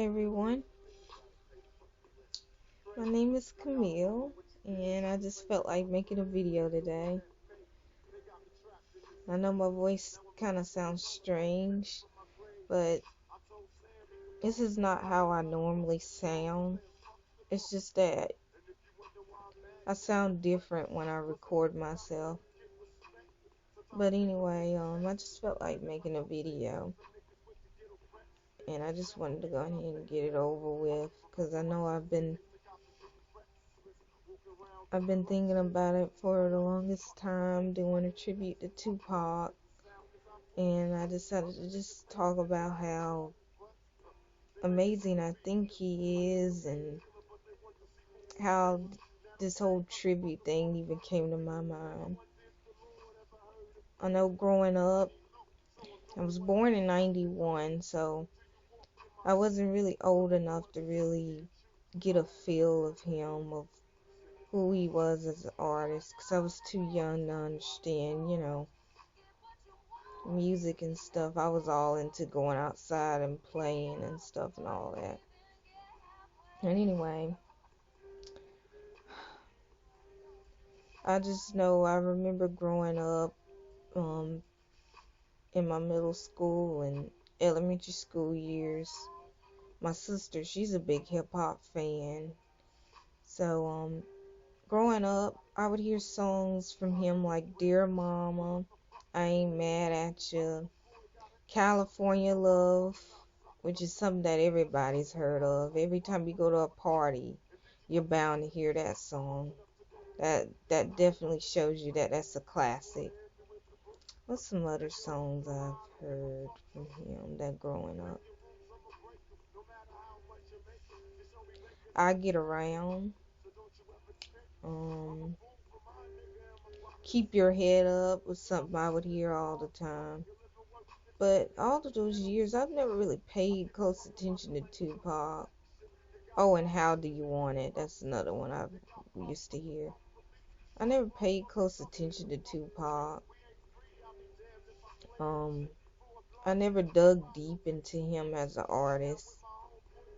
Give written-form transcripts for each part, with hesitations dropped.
everyone. My name is Camille, and I just felt like making a video today. I know my voice kind of sounds strange, but this is not how I normally sound. It's just that I sound different when I record myself. But anyway, I just felt like making a video, and I just wanted to go ahead and get it over with, because I know I've been thinking about it for the longest time, doing a tribute to Tupac, and I decided to just talk about how amazing I think he is, and how this whole tribute thing even came to my mind. I know growing up, I was born in 91, so I wasn't really old enough to really get a feel of him, of who he was as an artist, because I was too young to understand, music and stuff. I was all into going outside and playing and stuff and all that. And anyway, I just know I remember growing up um, in my middle school and elementary school years. My sister, she's a big hip hop fan. So growing up, I would hear songs from him like Dear Mama, I Ain't Mad at You, California Love, which is something that everybody's heard of. Every time you go to a party, you're bound to hear that song. That definitely shows you that that's a classic. What's some other songs I've heard from him that growing up? I Get Around. Um, Keep Your Head Up was something I would hear all the time. But all of those years, I've never really paid close attention to Tupac. Oh, and How Do You Want It? That's another one I used to hear. I never paid close attention to Tupac. Um, I never dug deep into him as an artist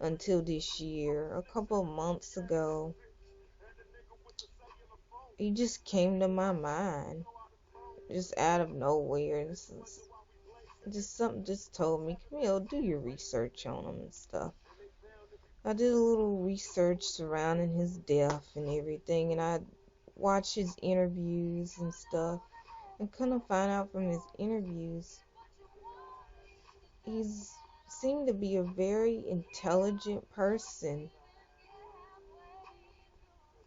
until this year. A couple of months ago, he just came to my mind, just out of nowhere. Just something just told me, Camille, do your research on him and stuff. I did a little research surrounding his death and everything, and I watched his interviews and stuff, and couldn't find out from his interviews, he's seemed to be a very intelligent person,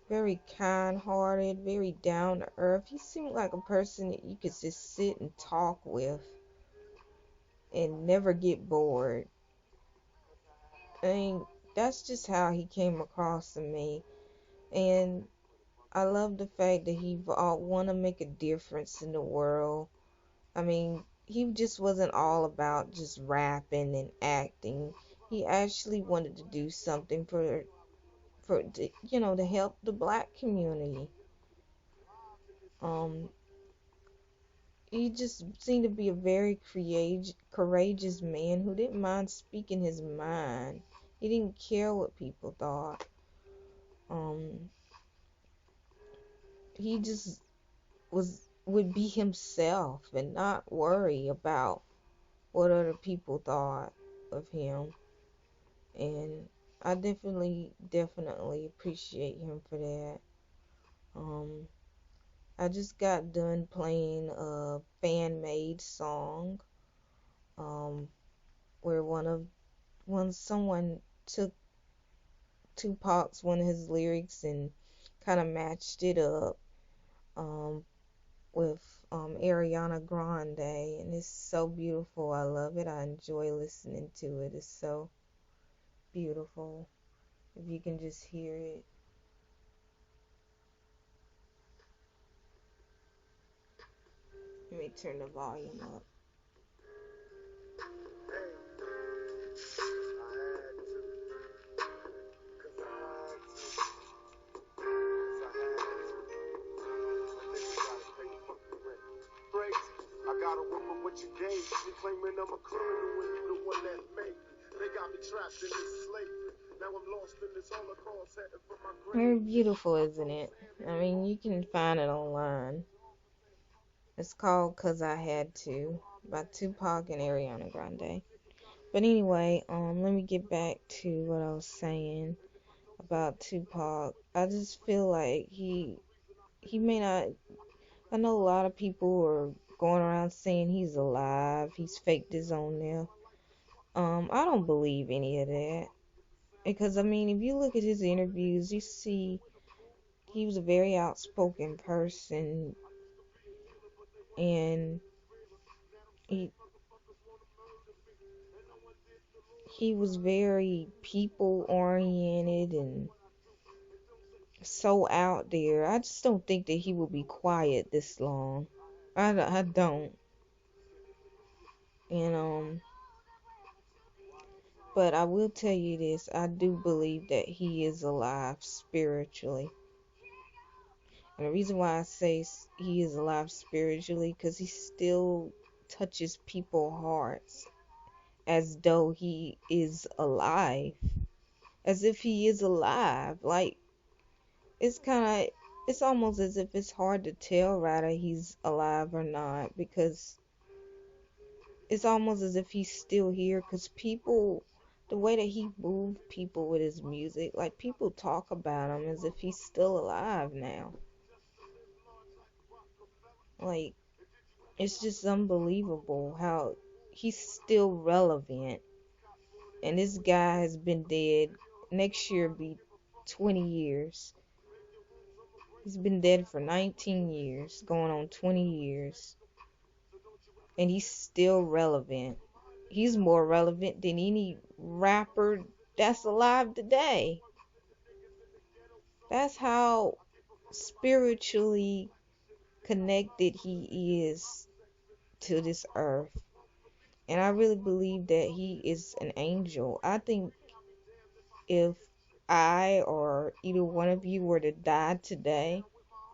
very kind-hearted, very down to earth. He seemed like a person that you could just sit and talk with and never get bored. I mean, that's just how he came across to me. And I love the fact that he want to make a difference in the world. I mean, he just wasn't all about just rapping and acting. He actually wanted to do something to help the black community. Um, he just seemed to be a very courageous man who didn't mind speaking his mind. He didn't care what people thought. Um, he just would be himself and not worry about what other people thought of him. And I definitely appreciate him for that. Um, I just got done playing a fan-made song, um, where someone took Tupac's one of his lyrics and kind of matched it up, um, with Ariana Grande, and it's so beautiful. I love it. I enjoy listening to it. It's so beautiful. If you can just hear it. Let me turn the volume up. I got a woman what you gave. She claiming I'm a criminal when you the one that made me. They got me Very beautiful, isn't it? I mean, you can find it online. It's called "Cause I Had to" by Tupac and Ariana Grande. But anyway, let me get back to what I was saying about Tupac. I just feel like he may not. I know a lot of people are going around saying he's alive. He's faked his own death. I don't believe any of that because I mean, if you look at his interviews, you see he was a very outspoken person, and he he was very people oriented and so out there. I just don't think that he will be quiet this long. I don't. And but I will tell you this, I do believe that he is alive spiritually. And the reason why I say he is alive spiritually, because he still touches people's hearts as though he is alive. As if he is alive. Like, it's kind of, it's almost as if it's hard to tell rather he's alive or not, because it's almost as if he's still here, because people, the way that he moved people with his music, like people talk about him as if he's still alive now. Like, it's just unbelievable how he's still relevant. And this guy has been dead. Next year be 20 years. He's been dead for 19 years, going on 20 years. And he's still relevant. He's more relevant than any rapper that's alive today. That's how spiritually connected he is to this earth. And I really believe that he is an angel. I think if I or either one of you were to die today,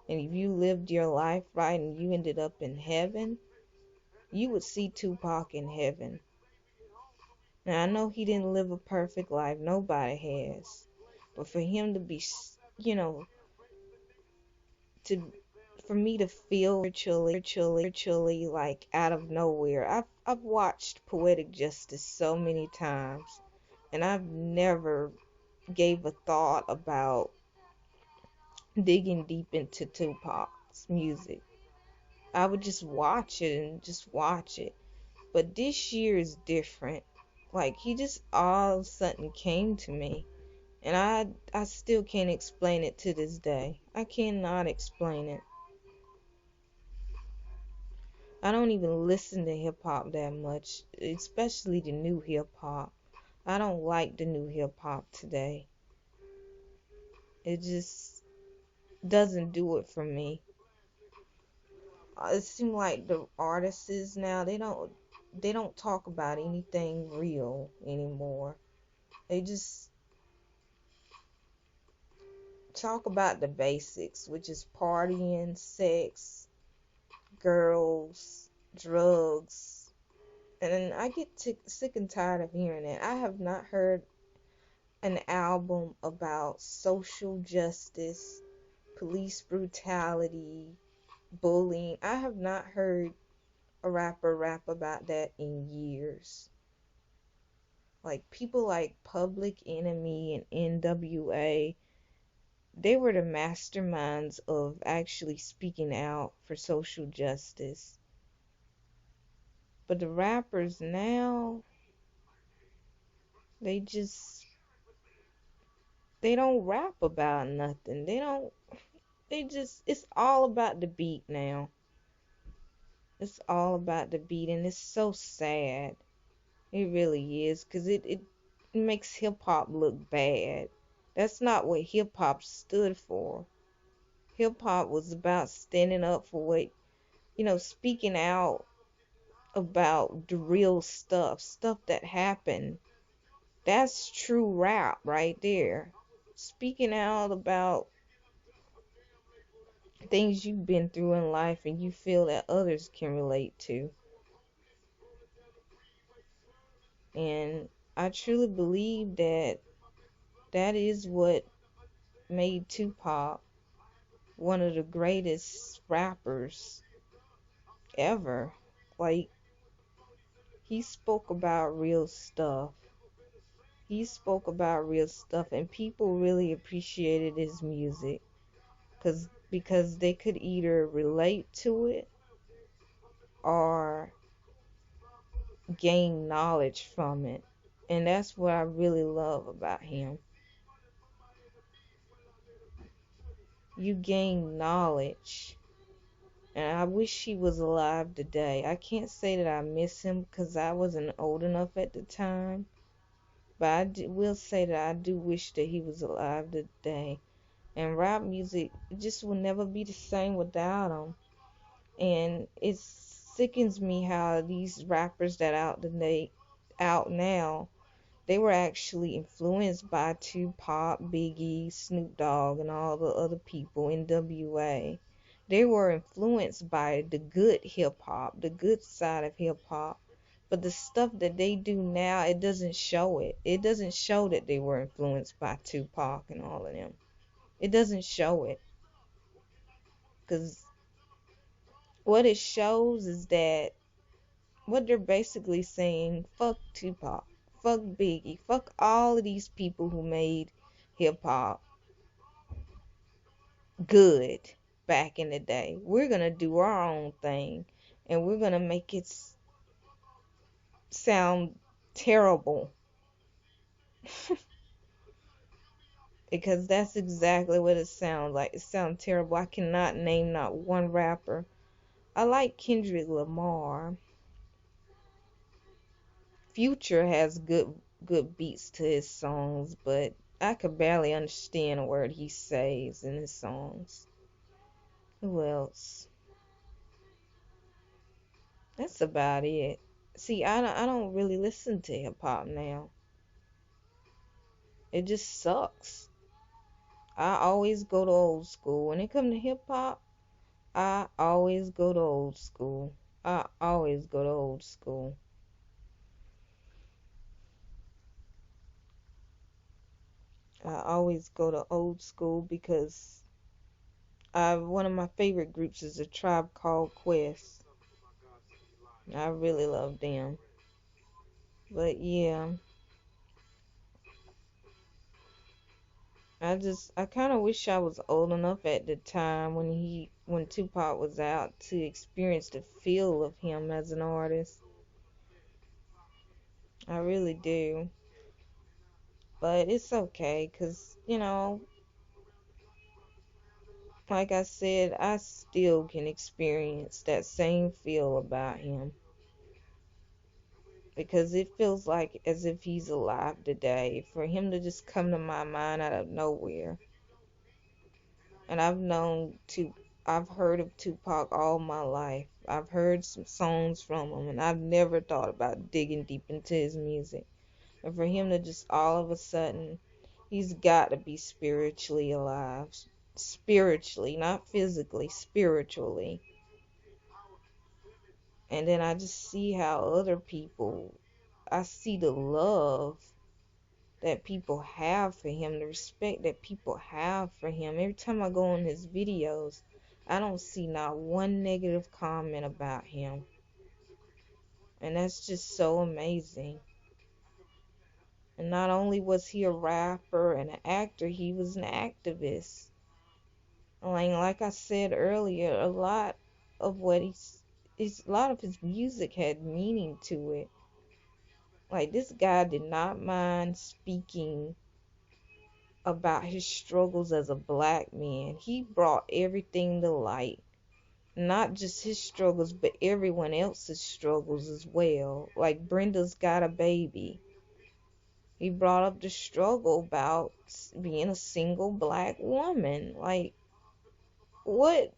and if you lived your life right and you ended up in heaven, you would see Tupac in heaven. Now, I know he didn't live a perfect life. Nobody has. But for him to be, to for me to feel spiritually like out of nowhere. I've watched Poetic Justice so many times, and I've never gave a thought about digging deep into Tupac's music. I would just watch it and just watch it. But this year is different. Like, he just all of a sudden came to me. And I still can't explain it to this day. I cannot explain it. I don't even listen to hip hop that much, especially the new hip hop. I don't like the new hip hop today. It just doesn't do it for me. It seems like the artists now they don't talk about anything real anymore. They just talk about the basics, which is partying, sex, girls, drugs. And then I get sick and tired of hearing it. I have not heard an album about social justice, police brutality, bullying. I have not heard a rapper rap about that in years. Like people like Public Enemy and NWA, they were the masterminds of actually speaking out for social justice. But the rappers now, they just they don't rap about nothing. It's all about the beat now. It's all about the beat, and it's so sad. It really is, 'cause it makes hip hop look bad. That's not what hip hop stood for. Hip hop was about standing up for what, speaking out about the real stuff that happened. That's true rap right there. Speaking out about things you've been through in life and you feel that others can relate to. And I truly believe that that is what made Tupac one of the greatest rappers ever. Like, he spoke about real stuff. He spoke about real stuff, and people really appreciated his music because they could either relate to it or gain knowledge from it. And that's what I really love about him. You gain knowledge. And I wish he was alive today. I can't say that I miss him because I wasn't old enough at the time. But will say that I do wish that he was alive today. And rap music just will never be the same without him. And it sickens me how these rappers that out now, they were actually influenced by Tupac, Biggie, Snoop Dogg, and all the other people in WA. They were influenced by the good hip hop, the good side of hip hop. But the stuff that they do now, it doesn't show it. It doesn't show that they were influenced by Tupac and all of them. It doesn't show it. Because what it shows is that what they're basically saying, fuck Tupac, fuck Biggie, fuck all of these people who made hip hop good back in the day. We're gonna do our own thing, and we're gonna make it sound terrible because that's exactly what it sounds like. It sounds terrible. I cannot name not one rapper. I like Kendrick Lamar. Future has good beats to his songs, but I could barely understand a word he says in his songs. Who else? That's about it. See, I don't really listen to hip hop now. It just sucks. I always go to old school. When it comes to hip hop, I always go to old school. I always go to old school. I always go to old school because one of my favorite groups is a Tribe Called Quest. I really love them. But yeah, I kind of wish I was old enough at the time when Tupac was out to experience the feel of him as an artist. I really do. But it's okay, 'cause like I said, I still can experience that same feel about him because it feels like as if he's alive today. For him to just come to my mind out of nowhere. And I've heard of Tupac all my life. I've heard some songs from him, and I've never thought about digging deep into his music. And for him to just all of a sudden, he's got to be spiritually alive. Spiritually, not physically, spiritually. And then I just see how I see the love that people have for him, the respect that people have for him. Every time I go on his videos, I don't see not one negative comment about him. And that's just so amazing. And not only was he a rapper and an actor, he was an activist. Like I said earlier, a lot of his music had meaning to it. Like, this guy did not mind speaking about his struggles as a black man. He brought everything to light. Not just his struggles, but everyone else's struggles as well. Like Brenda's Got a Baby. He brought up the struggle about being a single black woman. Like, what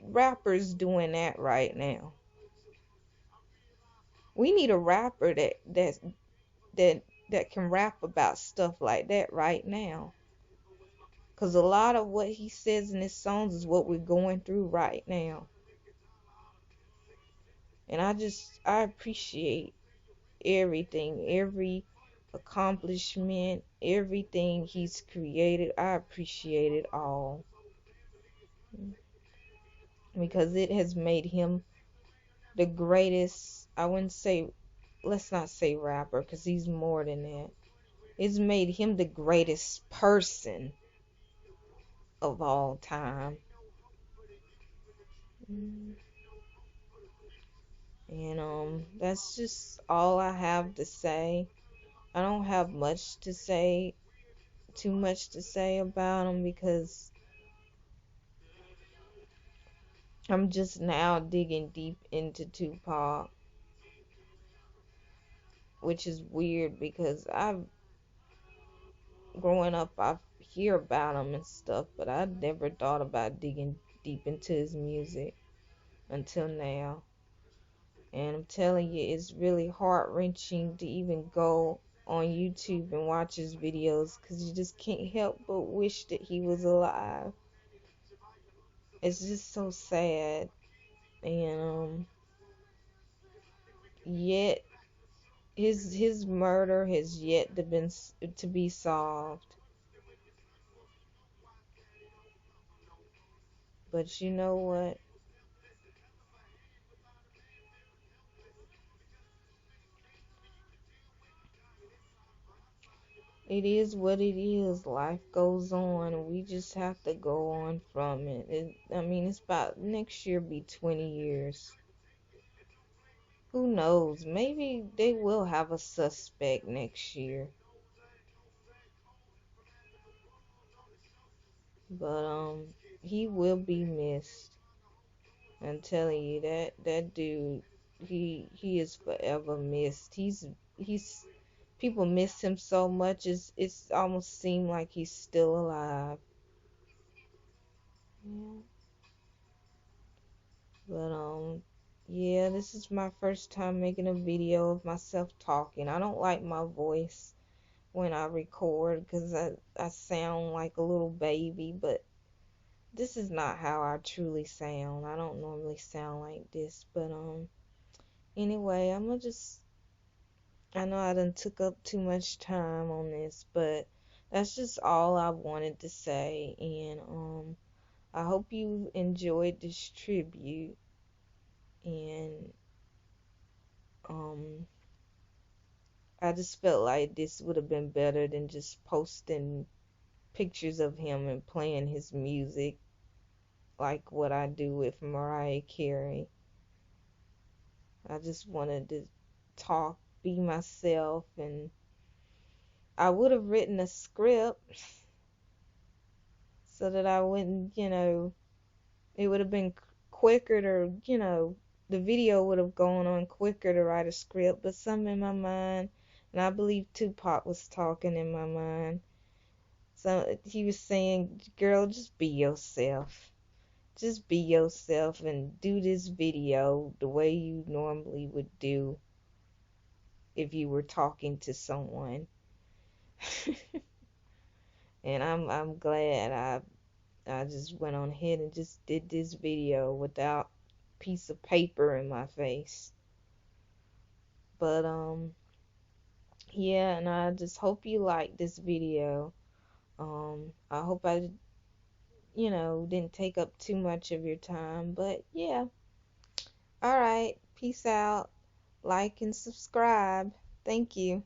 rapper's doing that right now? We need a rapper that can rap about stuff like that right now. Because a lot of what he says in his songs is what we're going through right now. And I appreciate everything, every accomplishment, everything he's created. I appreciate it all because it has made him the greatest. I wouldn't say, let's not say rapper because he's more than that. It's made him the greatest person of all time. Mm. And that's just all I have to say. I don't have much to say, too much to say about him because I'm just now digging deep into Tupac, which is weird because I've growing up I hear about him and stuff, but I never thought about digging deep into his music until now. And I'm telling you, it's really heart wrenching to even go on YouTube and watch his videos because you just can't help but wish that he was alive. It's just so sad, and yet his murder has yet to be solved. But you know what? It is what it is. Life goes on, and we just have to go on from it. I mean, it's about next year be 20 years. Who knows? Maybe they will have a suspect next year. But he will be missed. I'm telling you that dude, he is forever missed. He's people miss him so much. It's almost seemed like he's still alive. Yeah. But yeah, this is my first time making a video of myself talking. I don't like my voice when I record because I sound like a little baby, but this is not how I truly sound. I don't normally sound like this, but anyway, I'm gonna just I know I done took up too much time on this, but that's just all I wanted to say, and I hope you enjoyed this tribute, and um I just felt like this would have been better than just posting pictures of him and playing his music like what I do with Mariah Carey. I just wanted to talk, be myself, and I would have written a script so that I wouldn't, it would have been quicker to, the video would have gone on quicker to write a script, but something in my mind, and I believe Tupac was talking in my mind. So he was saying, girl, just be yourself. Just be yourself and do this video the way you normally would do if you were talking to someone. And I'm glad I just went on ahead and just did this video without a piece of paper in my face. But yeah, and I just hope you like this video. I hope I didn't take up too much of your time, but yeah. All right, peace out. Like and subscribe. Thank you.